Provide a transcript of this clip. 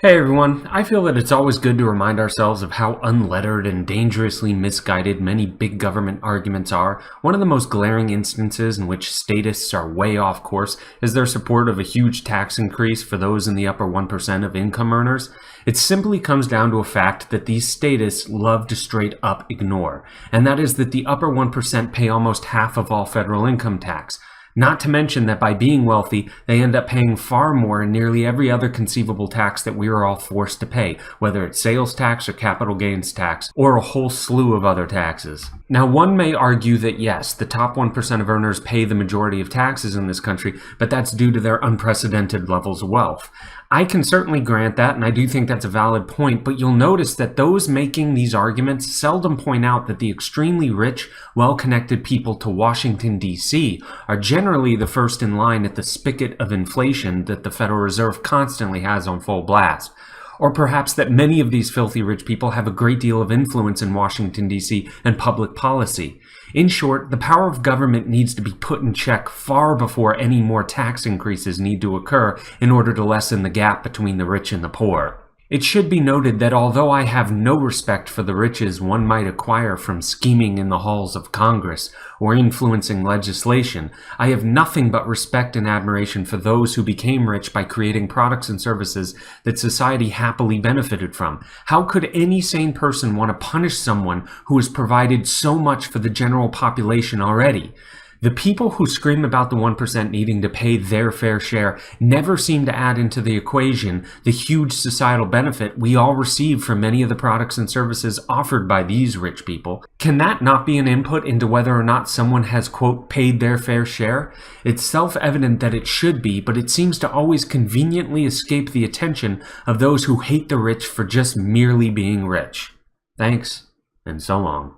Hey everyone, I feel that it's always good to remind ourselves of how unlettered and dangerously misguided many big government arguments are. One of the most glaring instances in which statists are way off course is their support of a huge tax increase for those in the upper 1% of income earners. It simply comes down to a fact that these statists love to straight up ignore, and that is that the upper 1% pay almost half of all federal income tax. Not to mention that by being wealthy, they end up paying far more in nearly every other conceivable tax that we are all forced to pay, whether it's sales tax or capital gains tax, or a whole slew of other taxes. Now, one may argue that yes, the top 1% of earners pay the majority of taxes in this country, but that's due to their unprecedented levels of wealth. I can certainly grant that, and I do think that's a valid point, but you'll notice that those making these arguments seldom point out that the extremely rich, well-connected people to Washington, D.C. are generally the first in line at the spigot of inflation that the Federal Reserve constantly has on full blast. Or perhaps that many of these filthy rich people have a great deal of influence in Washington, D.C. and public policy. In short, the power of government needs to be put in check far before any more tax increases need to occur in order to lessen the gap between the rich and the poor. It should be noted that although I have no respect for the riches one might acquire from scheming in the halls of Congress or influencing legislation, I have nothing but respect and admiration for those who became rich by creating products and services that society happily benefited from. How could any sane person want to punish someone who has provided so much for the general population already? The people who scream about the 1% needing to pay their fair share never seem to add into the equation the huge societal benefit we all receive from many of the products and services offered by these rich people. Can that not be an input into whether or not someone has, quote, paid their fair share? It's self-evident that it should be, but it seems to always conveniently escape the attention of those who hate the rich for just merely being rich. Thanks, and so long.